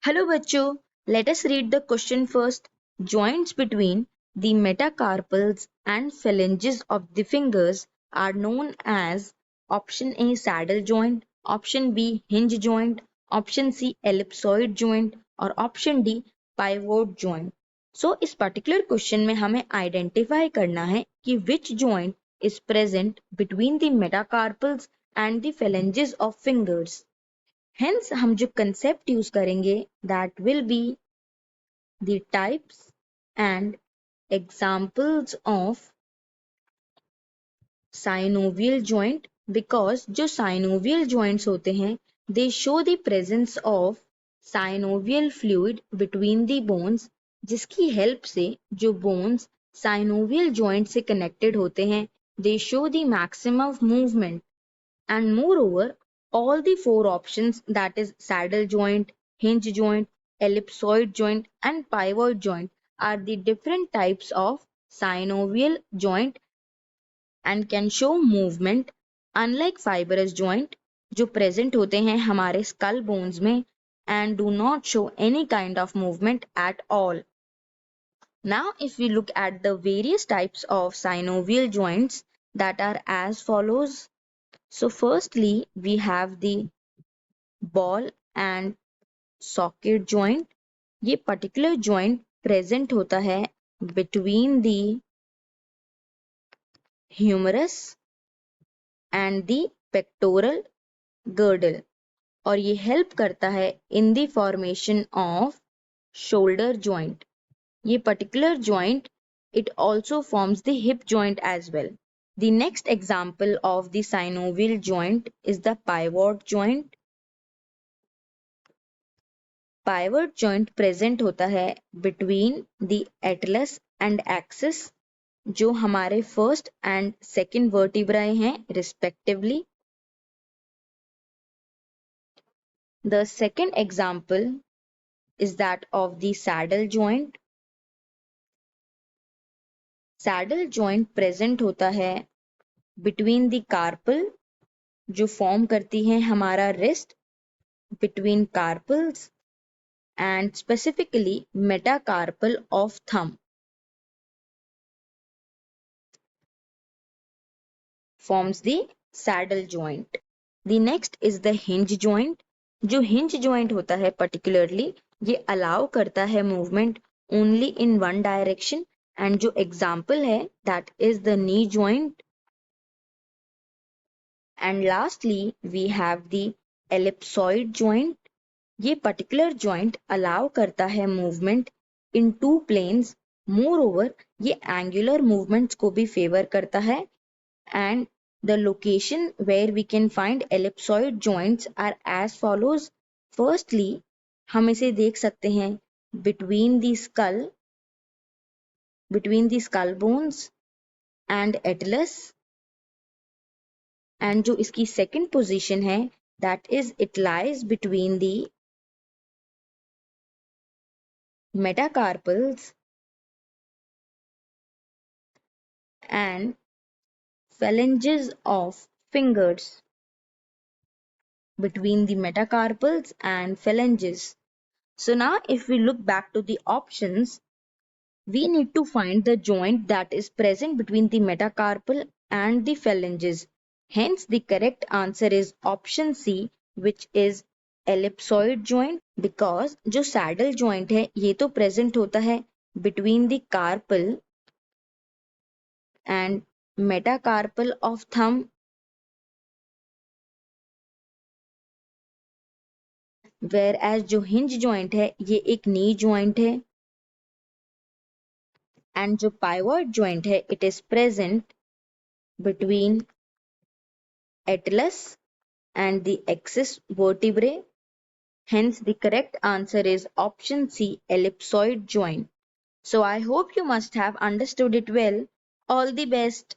Hello बच्चों, let us read the question first. Joints between the metacarpals and phalanges of the fingers are known as option A saddle joint, option B hinge joint, option C ellipsoid joint और option D pivot joint. So इस particular question में हमें identify करना है कि which joint is present between the metacarpals and the phalanges of fingers. Hence हम जो concept use करेंगे that will be the types and examples of synovial joint because जो synovial joints होते हैं they show the presence of synovial fluid between the bones जिसकी help से जो bones synovial joint से connected होते हैं they show the maximum movement. And moreover, all the four options that is saddle joint, hinge joint, ellipsoid joint and pivot joint are the different types of synovial joint and can show movement unlike fibrous joint जो present होते हैं हमारे skull bones में and do not show any kind of movement at all. Now if we look at the various types of synovial joints that are as follows. So firstly, we have the ball and socket joint. ये particular joint present होता है between the humerus and the pectoral girdle और ये help करता है in the formation of shoulder joint. ये particular joint it also forms the hip joint as well. The next example of the synovial joint is the pivot joint. Pivot joint present होता है between the atlas and axis जो हमारे first and second vertebrae हैं respectively. The second example is that of the saddle joint. Saddle joint present होता है between the carpal जो form करती है हमारा wrist between carpals and specifically metacarpal of thumb. Forms the saddle joint. The next is the hinge joint. जो hinge joint होता है particularly ये allow करता है movement only in one direction and जो example है that is the knee joint. And lastly we have the ellipsoid joint. ये particular joint allow करता है movement in two planes. Moreover ये angular movements को भी favor करता है and the location where we can find ellipsoid joints are as follows. Firstly, हम इसे देख सकते हैं between the skull bones and atlas and जो इसकी second position है that is it lies between the metacarpals and phalanges of fingers. Between the metacarpals and phalanges. So now if we look back to the options, we need to find the joint that is present between the metacarpal and the phalanges. Hence the correct answer is option C which is ellipsoid joint because जो saddle joint है ये तो present होता है between the carpal and metacarpal of thumb whereas जो hinge joint है ये एक knee joint है and जो pivot joint है it is present between atlas and the axis vertebrae. Hence the correct answer is option C ellipsoid joint. So I hope you must have understood it well. All the best.